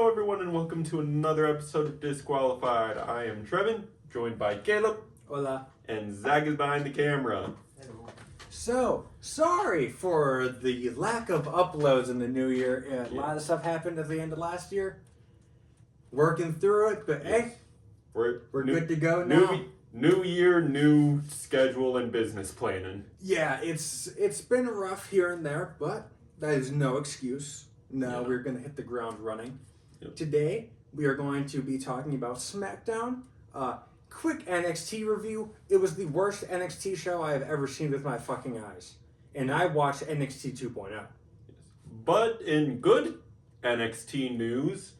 everyone, and welcome to another episode of Disqualified. I am Trevin, joined by Caleb. Hola. And Zach is behind the camera. Hello. So, sorry for the lack of uploads in the new year. A lot of stuff happened at the end of last year. Working through it, but hey, we're good to go now. New year, new schedule, and business planning. Yeah, it's been rough here and there, but that is no excuse. No, we're going to hit the ground running. Yep. Today, we are going to be talking about Smackdown. Quick NXT review. It was the worst NXT show I have ever seen with my fucking eyes. And I watched NXT 2.0. Yes. But in good NXT news,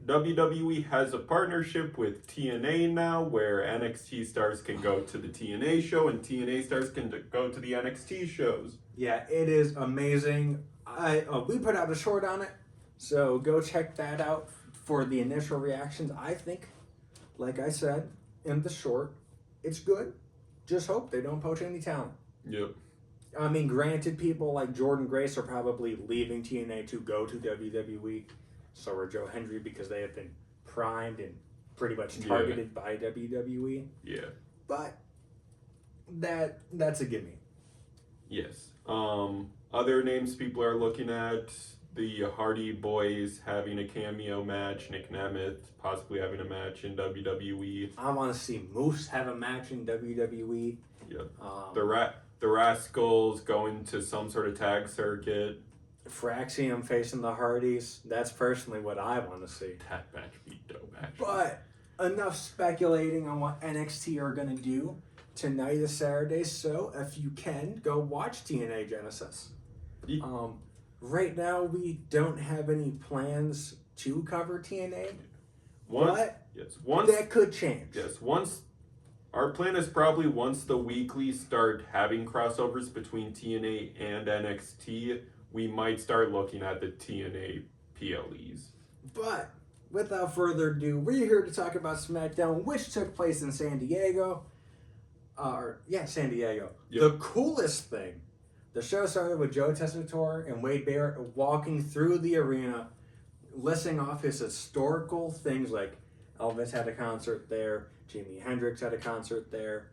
WWE has a partnership with TNA now where NXT stars can go to the TNA show and TNA stars can go to the NXT shows. Yeah, it is amazing. We put out a short on it, so go check that out for the initial reactions. I think, like I said in the short, it's good. Just hope they don't poach any talent. Yep. I mean, granted, people like Jordan Grace are probably leaving TNA to go to WWE. So are Joe Hendry because they have been primed and pretty much targeted by WWE. Yeah. But that's a gimme. Yes. Other names people are looking at, the Hardy Boys having a cameo match, Nick Nemeth possibly having a match in WWE. I want to see Moose have a match in WWE. Yep. The Rascals going to some sort of tag circuit. Fraxium facing the Hardys. That's personally what I want to see. That match would be dope, actually. But enough speculating on what NXT are going to do. Tonight is Saturday, so if you can, go watch TNA Genesis. Yeah. Right now, we don't have any plans to cover TNA, but that could change. Yes, our plan is probably once the weeklies start having crossovers between TNA and NXT, we might start looking at the TNA PLEs. But without further ado, we're here to talk about SmackDown, which took place in San Diego. San Diego. Yep. The coolest thing, the show started with Joe Tessitore and Wade Barrett walking through the arena, listing off his historical things like Elvis had a concert there, Jimi Hendrix had a concert there,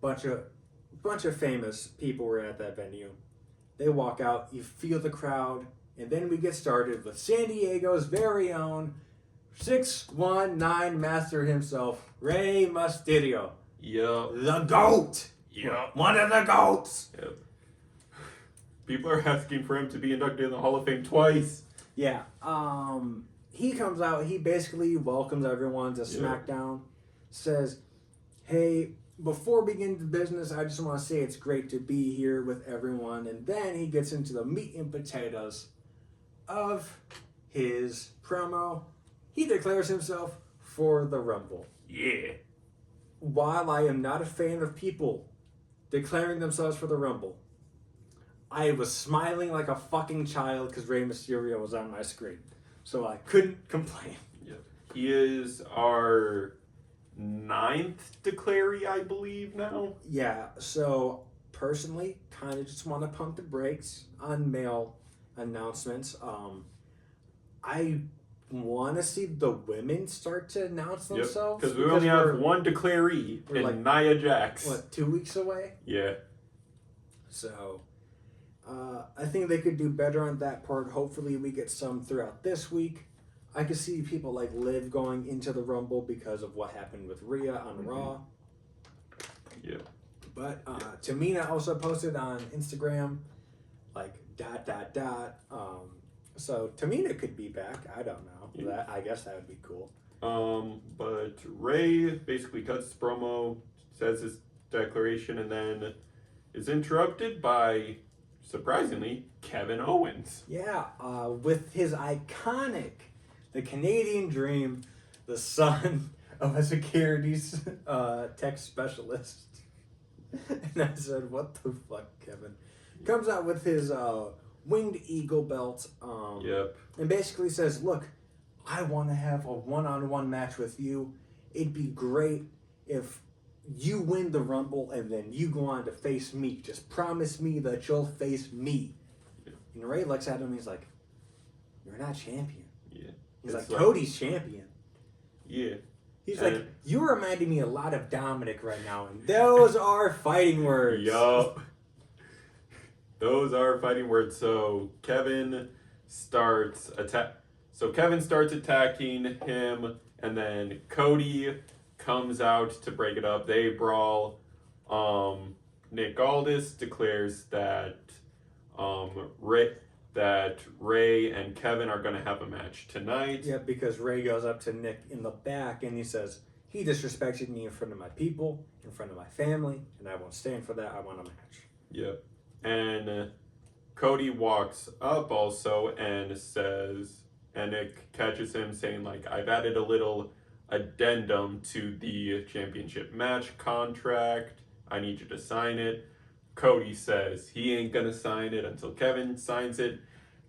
bunch of famous people were at that venue. They walk out, you feel the crowd, and then we get started with San Diego's very own 619 master himself, Rey Mysterio. Yep. The GOAT. Yep. One of the GOATs. Yep. People are asking for him to be inducted in the Hall of Fame twice. Yeah. He comes out, he basically welcomes everyone to SmackDown, says, hey, before we get into business, I just want to say it's great to be here with everyone. And then he gets into the meat and potatoes of his promo. He declares himself for the Rumble. Yeah. While I am not a fan of people declaring themselves for the Rumble, I was smiling like a fucking child because Rey Mysterio was on my screen. So I couldn't complain. Yep. He is our 9th declaree, I believe, now. Yeah, so personally, kind of just want to pump the brakes on male announcements. I want to see the women start to announce themselves. Because we only have one declaree in like, Nia Jax. What, 2 weeks away? Yeah. So, I think they could do better on that part. Hopefully we get some throughout this week. I could see people like Liv going into the Rumble because of what happened with Rhea on Raw. Yeah. But Tamina also posted on Instagram, like, ... So Tamina could be back. I don't know. Yeah. I guess that would be cool. But Ray basically cuts his promo, says his declaration, and then is interrupted by, surprisingly, Kevin Owens. Yeah, with his iconic, the Canadian Dream, the son of a securities tech specialist. And I said, what the fuck, Kevin? Comes out with his winged eagle belt. Yep. And basically says, look, I want to have a one-on-one match with you. It'd be great if you win the Rumble and then you go on to face me. Just promise me that you'll face me. Yeah. And Ray looks at him and he's like, you're not champion. Yeah. He's It's like, Cody's champion. Yeah. He's like, you're reminding me a lot of Dominic right now, and those are fighting words. Yup. Those are fighting words. So Kevin starts attacking him, and then Cody comes out to break it up. They brawl. Nick Aldis declares that Ray and Kevin are going to have a match tonight. Yeah, because Ray goes up to Nick in the back and he says, he disrespected me in front of my people, in front of my family, and I won't stand for that. I want a match. Yep. And Cody walks up also and says, and Nick catches him saying, like, I've added a little addendum to the championship match contract. I need you to sign it. Cody says he ain't gonna sign it until Kevin signs it.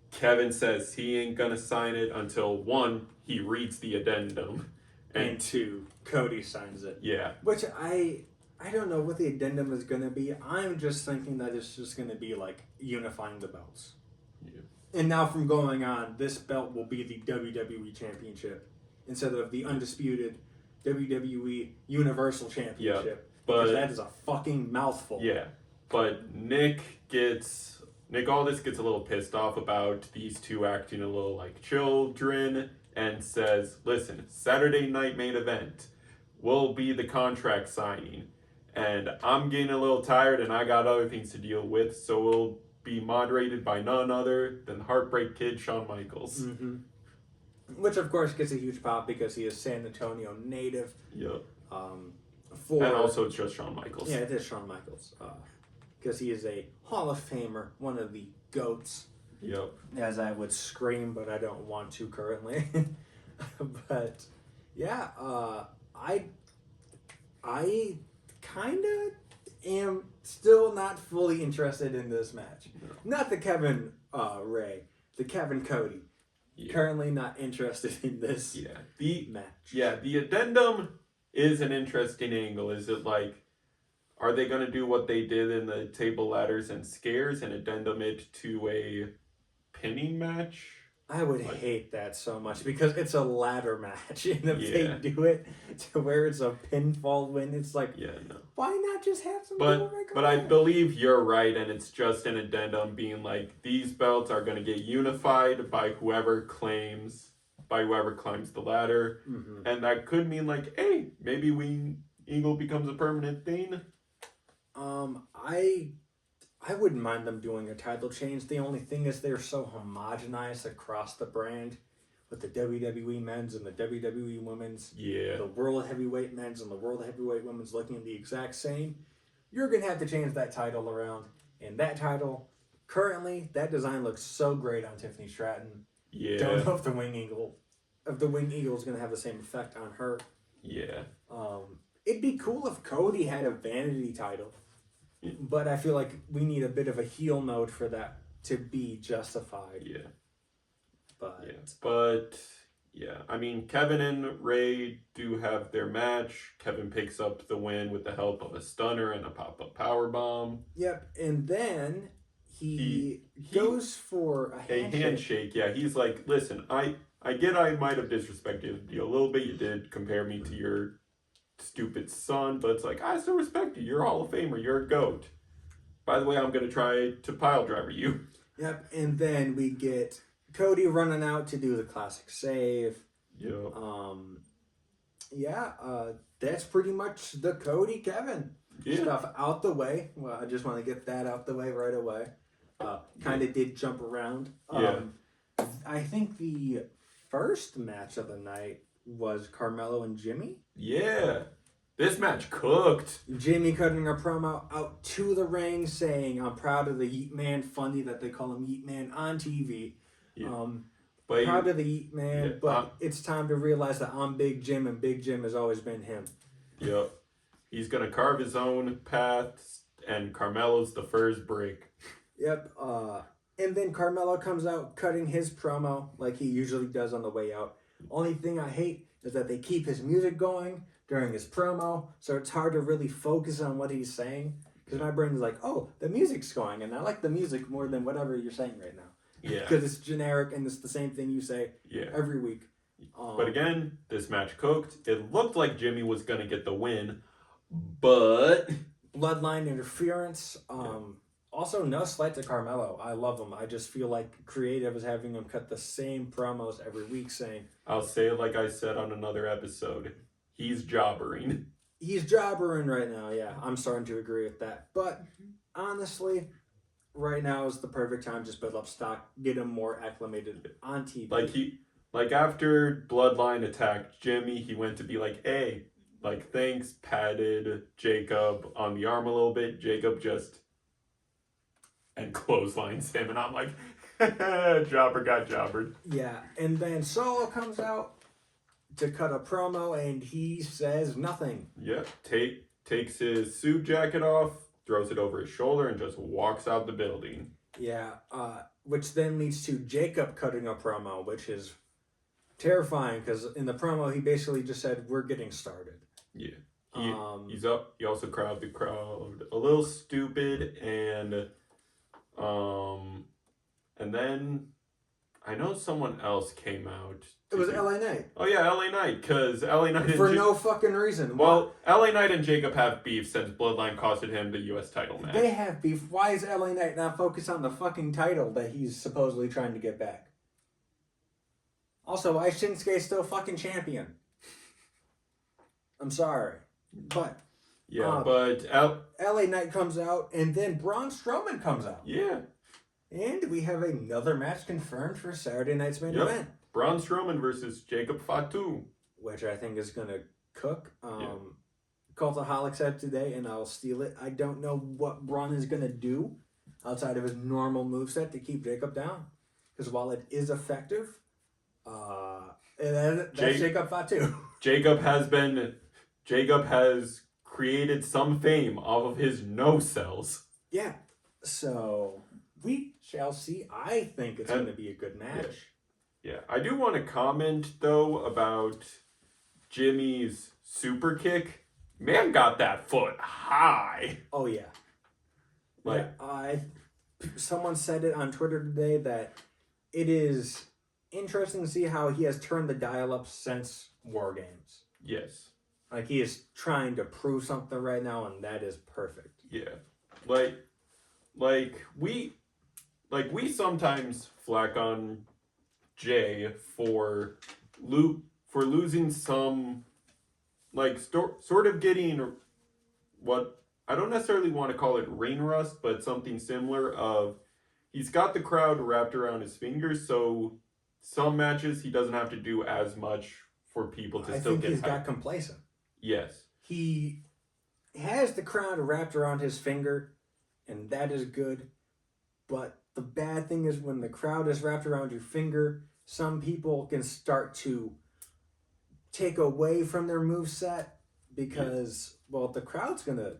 Kevin says he ain't gonna sign it until 1, he reads the addendum, and 2, Cody signs it. Yeah. Which I don't know what the addendum is gonna be. I'm just thinking that it's just gonna be like unifying the belts. Yeah. And now from going on, this belt will be the WWE Championship instead of the undisputed WWE Universal Championship. Yeah, because but that is a fucking mouthful. Yeah. But Nick Aldis gets a little pissed off about these two acting a little like children and says, listen, Saturday night main event will be the contract signing. And I'm getting a little tired and I got other things to deal with, so we'll be moderated by none other than Heartbreak Kid Shawn Michaels. Mm-hmm. Which, of course, gets a huge pop because he is San Antonio native. Yep. And also it's just Shawn Michaels. Yeah, it is Shawn Michaels. Because he is a Hall of Famer, one of the GOATs. Yep. As I would scream, but I don't want to currently. But, yeah, I kind of am still not fully interested in this match. No. Not the Kevin Ray, the Kevin Cody. Yeah. Currently not interested in this match. Yeah, the addendum is an interesting angle. Is it like, are they going to do what they did in the table ladders and scares and addendum it to a pinning match? I would hate that so much because it's a ladder match. And if they do it to where it's a pinfall win, it's like, why not just have some But I believe you're right, and it's just an addendum being like, these belts are going to get unified by whoever climbs the ladder. Mm-hmm. And that could mean like, hey, maybe Wing Eagle becomes a permanent thing. I wouldn't mind them doing a title change. The only thing is they're so homogenized across the brand with the WWE men's and the WWE women's. Yeah. The World Heavyweight men's and the World Heavyweight women's looking the exact same. You're going to have to change that title around. And that title, currently, that design looks so great on Tiffany Stratton. Yeah. Don't know if the Wing Eagle is going to have the same effect on her. Yeah. It'd be cool if Cody had a vanity title. But I feel like we need a bit of a heel mode for that to be justified. Yeah. But I mean, Kevin and Ray do have their match. Kevin picks up the win with the help of a stunner and a pop-up powerbomb. Yep, and then he goes for a handshake. Yeah, he's like, listen, I get I might have disrespected you a little bit. You did compare me to your stupid son, but it's like, I still respect you. You're a Hall of Famer. You're a GOAT. By the way, I'm going to try to pile driver you. Yep, and then we get Cody running out to do the classic save. Yeah. That's pretty much the Cody Kevin stuff out the way. Well, I just want to get that out the way right away. Kind of did jump around. I think the first match of the night was Carmelo and Jimmy. Yeah. This match cooked. Jimmy cutting a promo out to the ring saying, I'm proud of the Yeet Man. Funny that they call him Yeet Man on TV. Yeah. Proud of the Yeet Man, but it's time to realize that I'm Big Jim and Big Jim has always been him. Yep. He's going to carve his own path and Carmelo's the first break. Yep. And then Carmelo comes out cutting his promo like he usually does on the way out. Only thing I hate is that they keep his music going during his promo, so it's hard to really focus on what he's saying. Because my brain is like, oh, the music's going, and I like the music more than whatever you're saying right now. Yeah. Because it's generic, and it's the same thing you say every week. But again, this match cooked. It looked like Jimmy was going to get the win, but bloodline interference. Also, no slight to Carmelo. I love him. I just feel like creative is having him cut the same promos every week saying, I'll say it like I said on another episode. He's jobbering. He's jobbering right now, yeah. I'm starting to agree with that. But honestly, right now is the perfect time. Just build up stock, get him more acclimated on TV. Like after Bloodline attacked Jimmy, he went to be like, hey, like thanks, patted Jacob on the arm a little bit. Jacob just and clotheslines him, and I'm like, jobber got jobbered. Yeah, and then Solo comes out to cut a promo, and he says nothing. Yep, takes his suit jacket off, throws it over his shoulder, and just walks out the building. Yeah, which then leads to Jacob cutting a promo, which is terrifying, because in the promo, he basically just said, we're getting started. Yeah. He's up. He also crowd the crowd a little stupid, and then I know someone else came out. It was LA Knight. Oh yeah, LA Knight, because LA Knight for no fucking reason. Well, LA Knight and Jacob have beef since Bloodline costed him the U.S. title match. They have beef. Why is LA Knight not focused on the fucking title that he's supposedly trying to get back? Also, why is Shinsuke still fucking champion? I'm sorry, but yeah, LA Knight comes out, and then Braun Strowman comes out. Yeah. And we have another match confirmed for Saturday night's main event. Braun Strowman versus Jacob Fatu. Which I think is going to cook. Cultaholic said today, and I'll steal it. I don't know what Braun is going to do outside of his normal moveset to keep Jacob down. Because while it is effective, that's Jacob Fatu. Jacob has created some fame off of his no-cells. Yeah. So we shall see. I think it's going to be a good match. Yeah. I do want to comment, though, about Jimmy's super kick. Man got that foot high. Oh, yeah. Someone said it on Twitter today that it is interesting to see how he has turned the dial up since War Games. Yes. Like, he is trying to prove something right now, and that is perfect. Yeah. We sometimes flack on Jay for losing some, sort of getting what I don't necessarily want to call it ring rust, but something similar of he's got the crowd wrapped around his fingers, so some matches he doesn't have to do as much for people to still get I think he's got complacent. Yes. He has the crowd wrapped around his finger, and that is good. But the bad thing is when the crowd is wrapped around your finger, some people can start to take away from their moveset because, the crowd's going to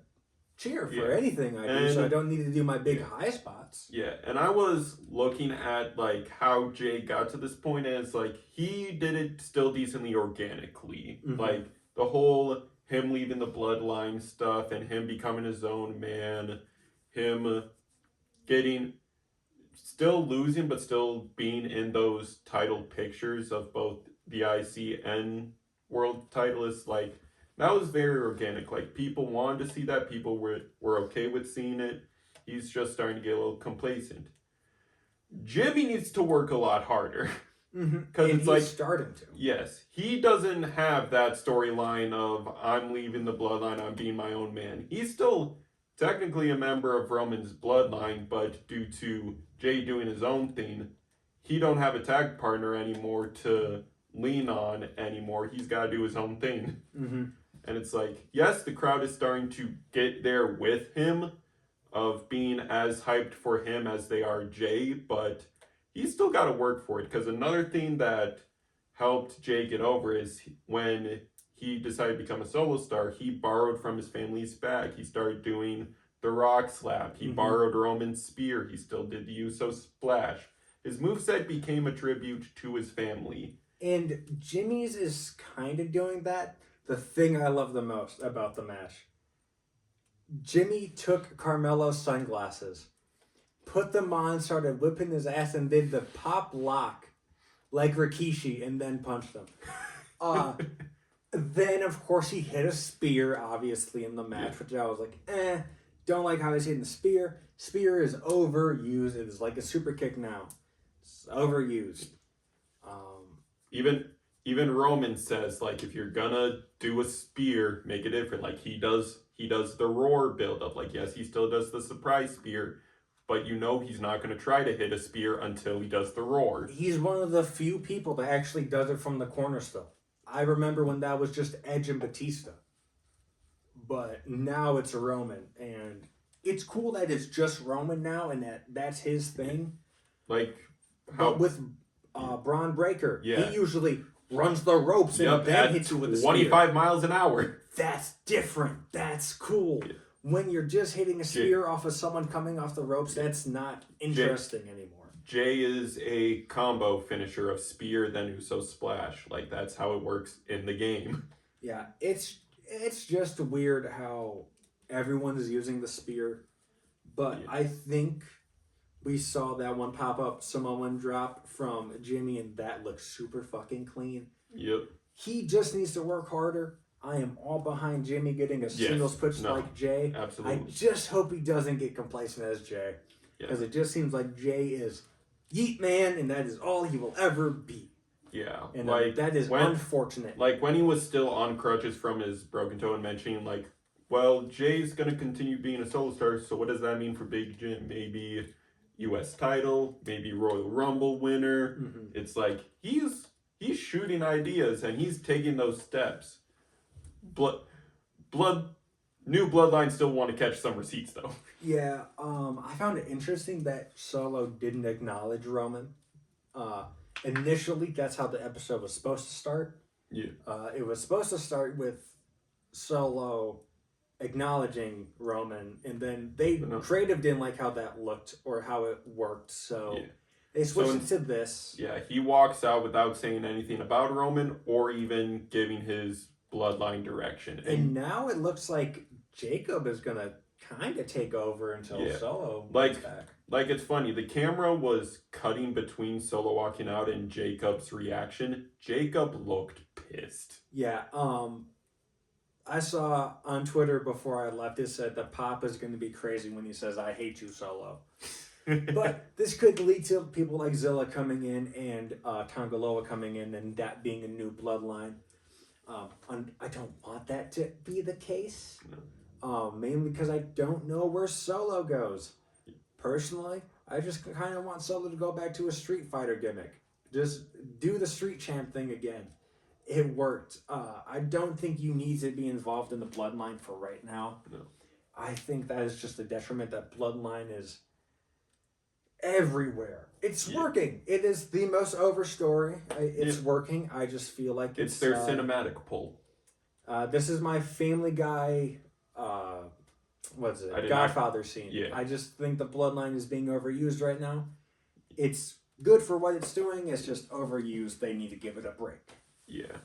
cheer for anything I do, so I don't need to do my big high spots. Yeah, and I was looking at, how Jay got to this point as, he did it still decently organically. Mm-hmm. The whole him leaving the bloodline stuff and him becoming his own man, him still losing but still being in those title pictures of both the IC and world titleists, that was very organic. People wanted to see that. People were okay with seeing it. He's just starting to get a little complacent. Jimmy needs to work a lot harder. Because he's starting to. Yes. He doesn't have that storyline of I'm leaving the bloodline, I'm being my own man. He's still technically a member of Roman's bloodline, but due to Jay doing his own thing, he don't have a tag partner anymore to lean on anymore. He's got to do his own thing. And it's yes, the crowd is starting to get there with him of being as hyped for him as they are Jay, but he's still got to work for it. Because another thing that helped Jay get over is when he decided to become a solo star, he borrowed from his family's bag. He started doing the Rock Slap. He borrowed Roman's spear. He still did the Uso Splash. His moveset became a tribute to his family. And Jimmy's is kind of doing that. The thing I love the most about the match, Jimmy took Carmelo's sunglasses, put them on, started whipping his ass, and did the pop lock like Rikishi, and then punched him. Then, of course, he hit a spear, obviously, in the match, which I was like, don't like how he's hitting the spear. Spear is overused. It is like a super kick now. It's overused. Even Roman says, like, if you're gonna do a spear, make it different. Like, he does the roar build-up. Like, yes, he still does the surprise spear, but you know he's not gonna try to hit a spear until he does the roar. He's one of the few people that actually does it from the corner still. I remember when that was just Edge and Batista. But now it's Roman, and it's cool that it's just Roman now, and that's his thing. Like, how... But with Braun Breaker, he usually runs the ropes and then hits you with a spear. 25 miles an hour. That's different. That's cool. Yeah. When you're just hitting a spear off of someone coming off the ropes, that's not interesting anymore. Jay is a combo finisher of spear, then Uso splash. Like, that's how it works in the game. Yeah, it's just weird how everyone is using the spear. But I think we saw that one pop-up Samoan drop from Jimmy, and that looks super fucking clean. Yep. He just needs to work harder. I am all behind Jimmy getting a singles push like Jay. Absolutely. I just hope he doesn't get complacent as Jay. Because it just seems like Jay is Yeet Man, and that is all he will ever be. Yeah. And that is unfortunate. Like, when he was still on crutches from his broken toe and mentioning, like, well, Jay's going to continue being a solo star, so what does that mean for Big Jim? Maybe U.S. title, maybe Royal Rumble winner. Mm-hmm. It's like, he's shooting ideas, and he's taking those steps. New Bloodline still want to catch some receipts, though. Yeah, I found it interesting that Solo didn't acknowledge Roman. Initially, that's how the episode was supposed to start. Yeah. It was supposed to start with Solo acknowledging Roman, and then creative didn't like how that looked or how it worked, so they switched it to this. Yeah, he walks out without saying anything about Roman or even giving his bloodline direction. And now it looks like Jacob is going to kind of take over until Solo comes back. Like, it's funny. The camera was cutting between Solo walking out and Jacob's reaction. Jacob looked pissed. Yeah, I saw on Twitter before I left, it said that Pop is going to be crazy when he says, "I hate you, Solo." But this could lead to people like Zilla coming in and Tongaloa coming in, and that being a new bloodline. I don't want that to be the case. No. Mainly because I don't know where Solo goes. Personally, I just kind of want Solo to go back to a Street Fighter gimmick. Just do the Street Champ thing again. It worked. I don't think you need to be involved in the Bloodline for right now. No. I think that is just a detriment that Bloodline is everywhere. It's working. It is the most over story. It's working. I just feel like it's their cinematic pull. This is my Family Guy Godfather scene. Yeah. I just think the Bloodline is being overused right now. It's good for what it's doing. It's just overused. They need to give it a break. Yeah.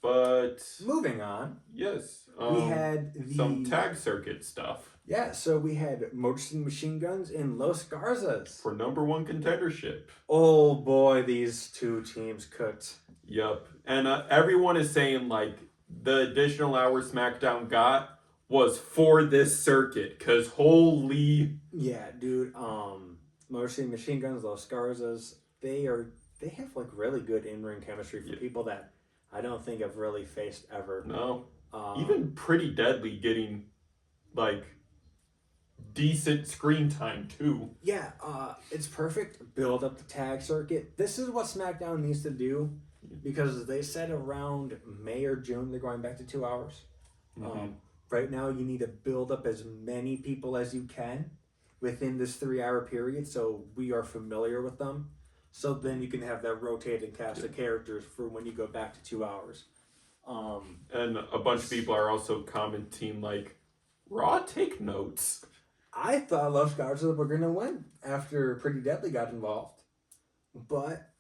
But moving on. Yes. We had some tag circuit stuff. Yeah, so we had Motor City Machine Guns and Los Garzas. For #1 contendership. Oh boy, these two teams cooked. Yup. And everyone is saying, like, the additional hour SmackDown got was for this circuit. Because holy... Yeah, dude. Motor City Machine Guns, Los Garzas, they have, like, really good in-ring chemistry for people that I don't think have really faced ever. No. Even Pretty Deadly getting, like, decent screen time, too. Yeah, it's perfect. Build up the tag circuit. This is what SmackDown needs to do, because they said around May or June they're going back to 2 hours. Mm-hmm. Right now, you need to build up as many people as you can within this 3-hour period, so we are familiar with them. So then you can have that rotating cast of characters for when you go back to 2 hours. And a bunch of people are also commenting, like, Raw, take notes. I thought Los Garzas were going to win after Pretty Deadly got involved. But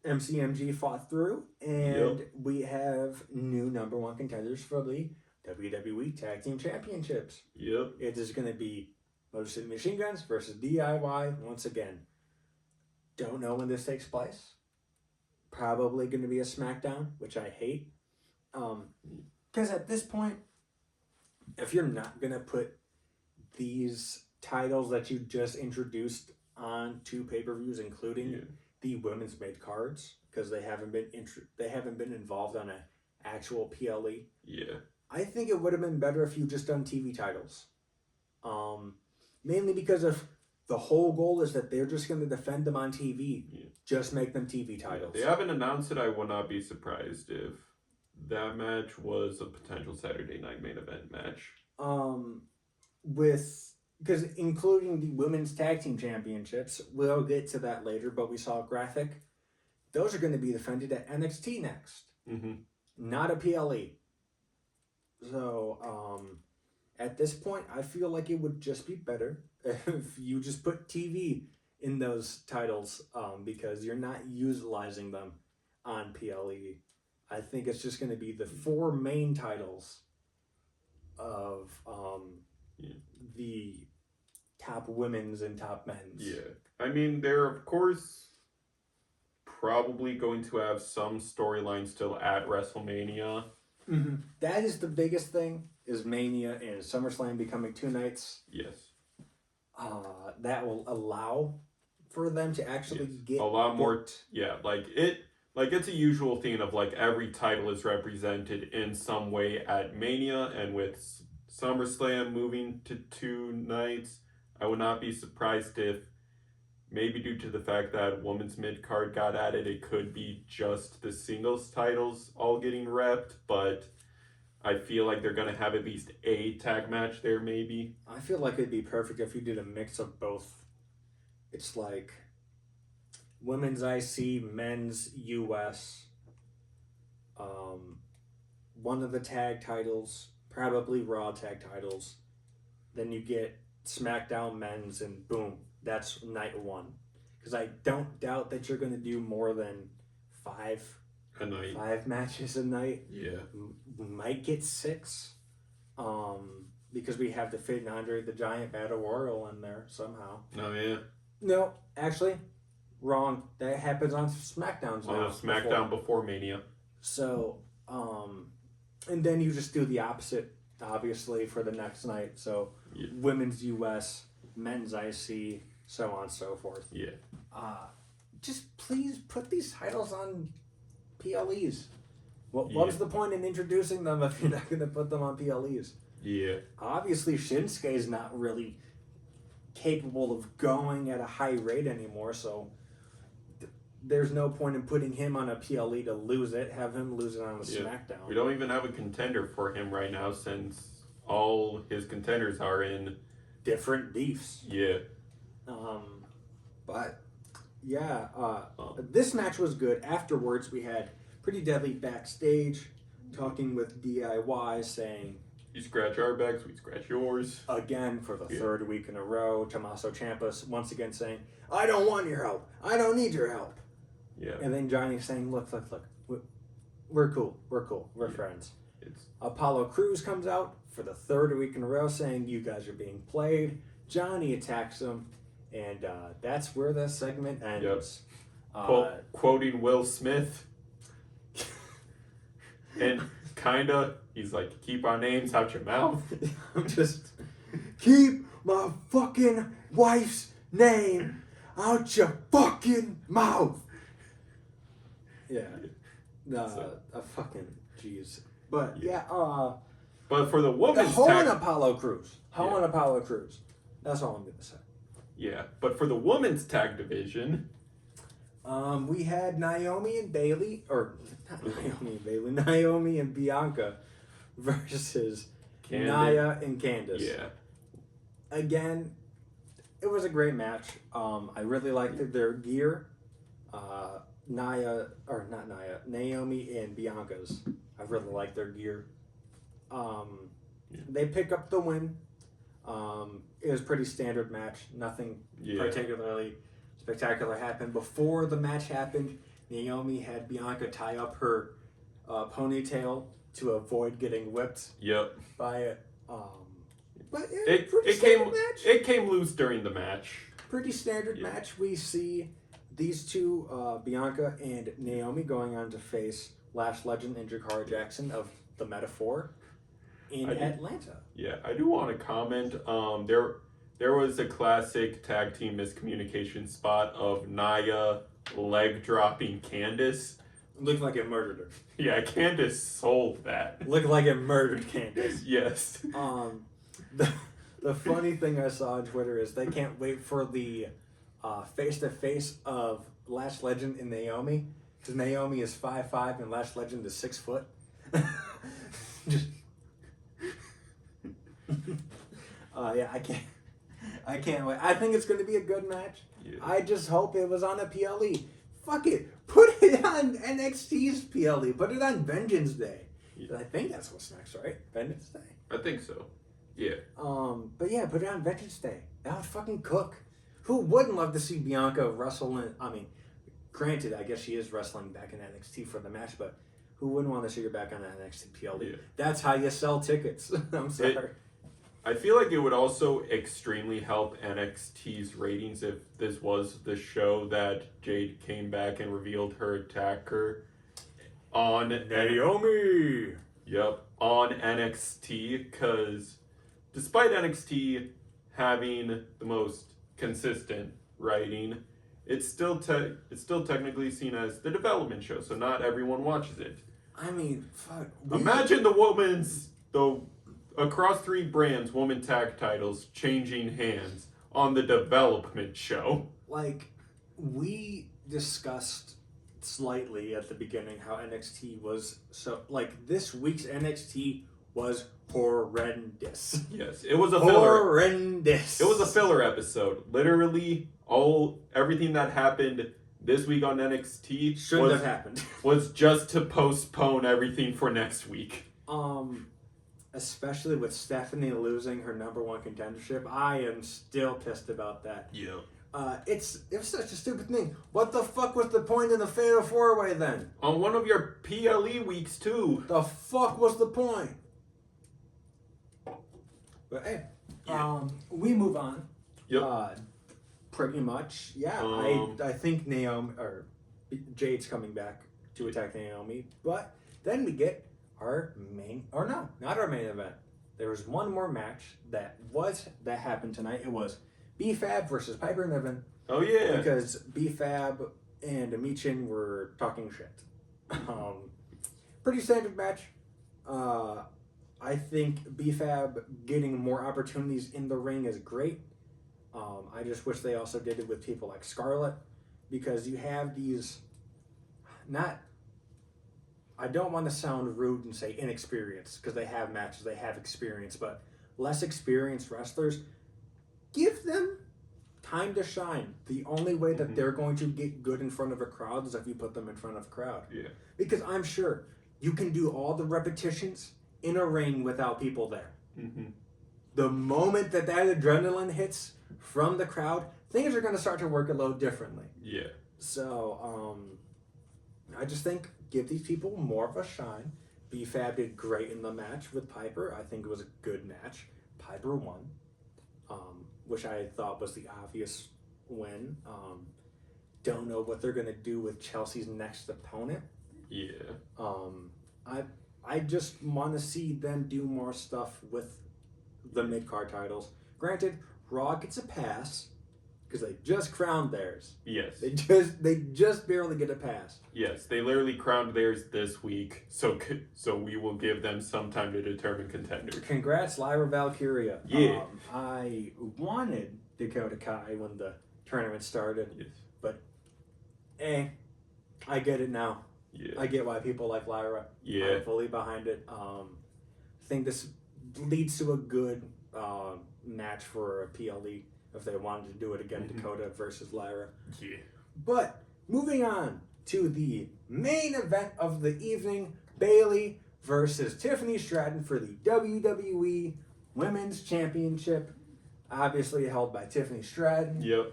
MCMG fought through, and we have new #1 contenders for the WWE Tag Team Championships. Yep. It is going to be Motor City Machine Guns versus DIY once again. Don't know when this takes place. probably going to be a Smackdown, which I hate. Because at this point, if you're not going to put these titles that you just introduced on 2 pay-per-views, including the women's mid cards, because they haven't been involved on an actual PLE. Yeah. I think it would have been better if you just done TV titles. Mainly because of the whole goal is that they're just going to defend them on TV. Yeah. Just make them TV titles. They haven't announced it. I would not be surprised if that match was a potential Saturday night main event match. Because including the women's tag team championships, we'll get to that later, but we saw a graphic. Those are going to be defended at NXT next. Mm-hmm. Not a PLE. So, at this point, I feel like it would just be better if you just put TV in those titles, because you're not utilizing them on PLE. I think it's just going to be the 4 main titles of the top women's and top men's. Yeah. I mean, they're, of course, probably going to have some storyline still at WrestleMania. Mm-hmm. That is the biggest thing, is Mania and SummerSlam becoming 2 nights. Yes. That will allow for them to actually get a lot more. It's a usual thing of like every title is represented in some way at Mania, and with SummerSlam moving to 2 nights, I would not be surprised if, maybe due to the fact that women's mid-card got added, it could be just the singles titles all getting repped, but I feel like they're going to have at least a tag match there, maybe. I feel like it'd be perfect if you did a mix of both. It's like women's IC, men's US, one of the tag titles, probably Raw tag titles. Then you get SmackDown men's, and boom, that's night 1. Because I don't doubt that you're going to do more than 5 a night. 5 matches a night. Yeah. We might get 6. Because we have to fit Andre the Giant Battle Royal in there somehow. Oh, yeah. No, actually, wrong. That happens on SmackDowns now. SmackDown before Mania. So, and then you just do the opposite, obviously, for the next night. So, women's US, men's IC, so on and so forth. Yeah. Just please put these titles on PLEs. What was the point in introducing them if you're not going to put them on PLEs? Yeah. Obviously, Shinsuke is not really capable of going at a high rate anymore, so there's no point in putting him on a PLE to lose it. Have him lose it on a SmackDown. We don't even have a contender for him right now, since all his contenders are in different beefs. Yeah. But yeah, this match was good. Afterwards, we had Pretty Deadly backstage talking with DIY, saying, "You scratch our backs, we scratch yours." Again, for the 3rd week in a row, Tommaso Ciampa once again saying, "I don't want your help. I don't need your help." Yeah. And then Johnny's saying, look. We're cool. We're friends. Apollo Crews comes out for the 3rd week in a row saying, "You guys are being played." Johnny attacks him, and that's where the segment ends. Yep. Quoting Will Smith. And kinda, he's like, "Keep our names out your mouth." I'm just, keep my fucking wife's name out your fucking mouth. Yeah. A fucking jeez. But but for the women's tag, Apollo Crews. Apollo Crews. That's all I'm gonna say. Yeah, but for the women's tag division, we had Naomi and Bianca versus Nia and Candice. Yeah. Again, it was a great match. I really liked their gear. Naomi and Bianca's. I really like their gear. They pick up the win. It was a pretty standard match. Nothing particularly spectacular happened. Before the match happened, Naomi had Bianca tie up her ponytail to avoid getting whipped by it. But it came match. It came loose during the match. Pretty standard match. We see these two, Bianca and Naomi, going on to face Lash Legend and Jakara Jackson of the Metaphor in Atlanta. Yeah, I do want to comment. There was a classic tag team miscommunication spot of Nia leg dropping Candice. Looked like it murdered her. Yeah, Candice sold that. Looked like it murdered Candice. Yes. The funny thing I saw on Twitter is they can't wait for the face-to-face of Lash Legend and Naomi, because Naomi is 5'5" and Lash Legend is 6 foot. Just yeah, I can't wait. I think it's going to be a good match. Yeah. I just hope it was on a PLE. Fuck it, put it on NXT's PLE. Put it on Vengeance Day. Yeah. I think that's what's next, right? Vengeance Day. I think so. Yeah. But yeah, put it on Vengeance Day. That would fucking cook. Who wouldn't love to see Bianca wrestle in? I mean, granted, I guess she is wrestling back in NXT for the match, but who wouldn't want to see her back on NXT PLE? Yeah. That's how you sell tickets. I'm sorry. I feel like it would also extremely help NXT's ratings if this was the show that Jade came back and revealed her attacker on Naomi. Yep, on NXT, because despite NXT having the most consistent writing, it's still technically seen as the development show, so not everyone watches it. I mean, fuck. Imagine the across 3 brands woman tag titles changing hands on the development show. Like, we discussed slightly at the beginning how NXT was so, like, this week's NXT was horrendous. Yes, it was a filler. Horrendous. It was a filler episode. Literally, everything that happened this week on NXT shouldn't have happened. Was just to postpone everything for next week. Especially with Stephanie losing her #1 contendership, I am still pissed about that. Yeah. It was such a stupid thing. What the fuck was the point in the Fatal 4-Way then? On one of your PLE weeks too. The fuck was the point? But hey, we move on. Yep. Pretty much, yeah. I think Naomi or Jade's coming back to attack Naomi, but then we get our not our main event. There was one more match that happened tonight. It was B-Fab versus Piper and Niven. Oh yeah. Because B-Fab and Michin were talking shit. Pretty standard match. I think B-Fab getting more opportunities in the ring is great. I just wish they also did it with people like Scarlett, because you have these I don't want to sound rude and say inexperienced, because they have matches, they have experience, but less experienced wrestlers, give them time to shine. The only way that they're going to get good in front of a crowd is if you put them in front of a crowd. Yeah. Because I'm sure you can do all the repetitions in a ring without people there. Mm-hmm. The moment that adrenaline hits from the crowd, things are going to start to work a little differently. Yeah. So, I just think give these people more of a shine. B-Fab did great in the match with Piper. I think it was a good match. Piper won, which I thought was the obvious win. Don't know what they're going to do with Chelsea's next opponent. Yeah. I just want to see them do more stuff with the mid-card titles. Granted, Raw gets a pass because they just crowned theirs. Yes. They just barely get a pass. Yes, they literally crowned theirs this week, so we will give them some time to determine contenders. Congrats, Lyra Valkyria. Yeah. I wanted Dakota Kai when the tournament started. Yes. But, I get it now. Yeah. I get why people like Lyra. Yeah. I'm fully behind it. I think this leads to a good match for a PLE if they wanted to do it again, Dakota versus Lyra. Yeah. But moving on to the main event of the evening, Bayley versus Tiffany Stratton for the WWE Women's Championship, obviously held by Tiffany Stratton. Yep.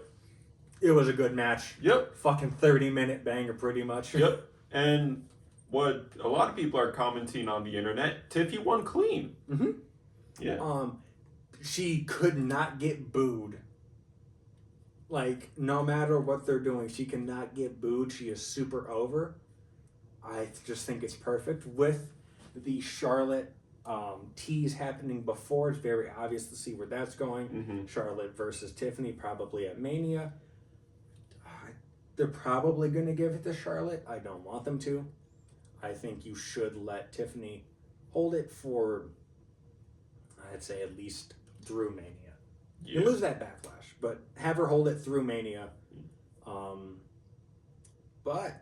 It was a good match. Yep. Fucking 30-minute banger pretty much. Yep. And what a lot of people are commenting on the internet, Tiffy won clean. Mm-hmm. Yeah. She could not get booed. Like, no matter what they're doing, she cannot get booed. She is super over. I just think it's perfect. With the Charlotte tease happening before, it's very obvious to see where that's going. Mm-hmm. Charlotte versus Tiffany, probably at Mania. They're probably going to give it to Charlotte. I don't want them to. I think you should let Tiffany hold it for, I'd say, at least through Mania. Yeah. You lose that backlash, but have her hold it through Mania. But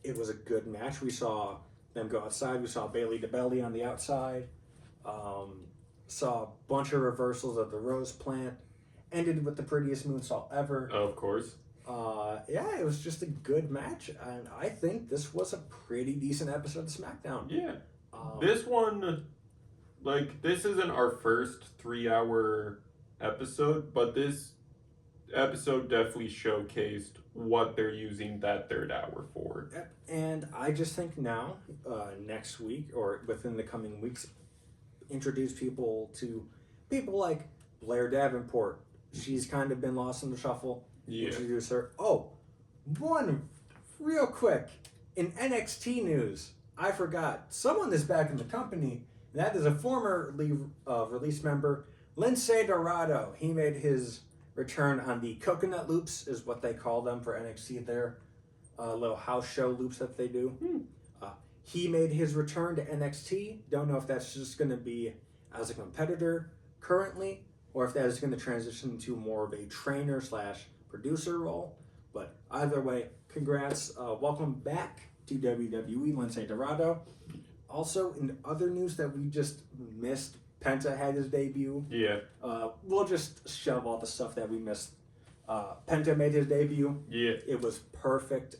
it was a good match. We saw them go outside. We saw Bailey DeBelly on the outside. Saw a bunch of reversals of the Rose Plant. Ended with the prettiest moonsault ever. Of course. Yeah, it was just a good match, and I think this was a pretty decent episode of SmackDown. Yeah. This one, like, this isn't our first 3-hour episode, but this episode definitely showcased what they're using that third hour for. Yep. And I just think now, next week, or within the coming weeks, introduce people to people like Blair Davenport. She's kind of been lost in the shuffle. Yeah. Introduce her. Oh, one real quick. In NXT news, I forgot. Someone is back in the company. That is a formerly released member, Lince Dorado. He made his return on the coconut loops, is what they call them for NXT there. Little house show loops that they do. He made his return to NXT. Don't know if that's just going to be as a competitor currently, or if that is going to transition into more of a trainer / producer role. But either way, congrats. Welcome back to WWE, Lince Dorado. Also, in other news that we just missed, Penta had his debut. Yeah. We'll just shove all the stuff that we missed. Penta made his debut. Yeah. It was perfect.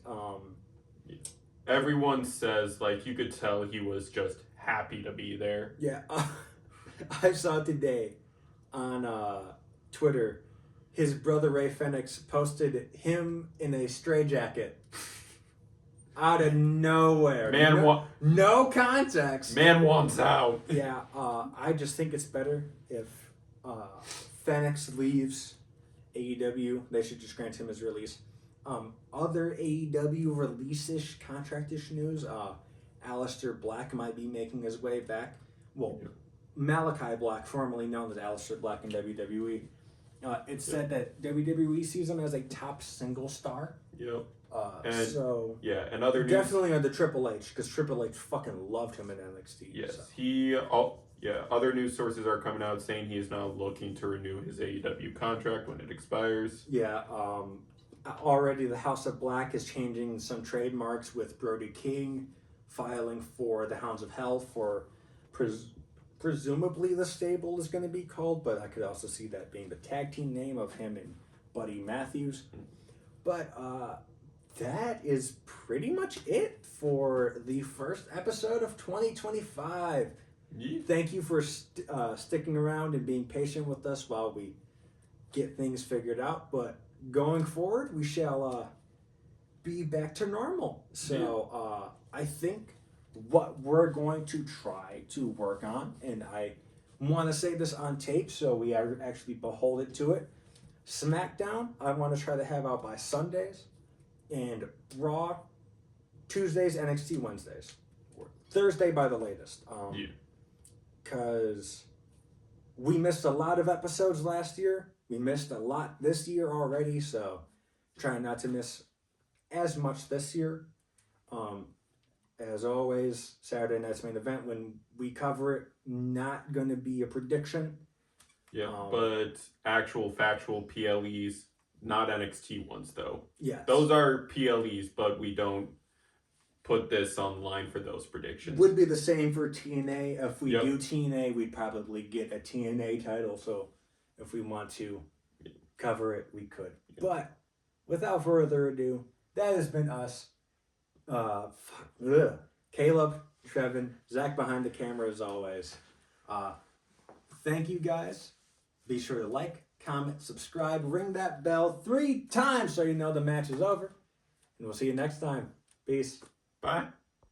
Everyone says, like, you could tell he was just happy to be there. Yeah. I saw today on Twitter, his brother Ray Fenix posted him in a straitjacket out of nowhere. No context. Man wants out. Yeah, I just think it's better if Fenix leaves AEW. They should just grant him his release. Other AEW release-ish, contract-ish news, Aleister Black might be making his way back. Well, Malachi Black, formerly known as Aleister Black in WWE. It's said that WWE sees him as a top single star. Yep. And other news. Definitely under Triple H, because Triple H fucking loved him in NXT. Yes, so. Other news sources are coming out saying he is now looking to renew his AEW contract when it expires. Yeah, already the House of Black is changing some trademarks, with Brody King filing for the Hounds of Hell for presumably the stable is going to be called, but I could also see that being the tag team name of him and Buddy Matthews. But that is pretty much it for the first episode of 2025. Yeah. Thank you for sticking around and being patient with us while we get things figured out. But going forward, we shall be back to normal. So I think what we're going to try to work on, and I want to say this on tape so we actually behold it to it. SmackDown, I want to try to have out by Sundays, and Raw, Tuesdays, NXT Wednesdays. Thursday by the latest. Because we missed a lot of episodes last year. We missed a lot this year already, so trying not to miss as much this year. As always, Saturday night's main event, when we cover it, not going to be a prediction. Yeah, but actual factual PLEs, not NXT ones though. Yes. Those are PLEs, but we don't put this online for those predictions. Would be the same for TNA. If we do TNA, we'd probably get a TNA title. So if we want to cover it, we could. Yep. But without further ado, that has been us. Caleb, Trevin, Zach behind the camera as always. Thank you guys. Be sure to like, comment, subscribe, ring that bell 3 times so you know the match is over. And we'll see you next time. Peace. Bye.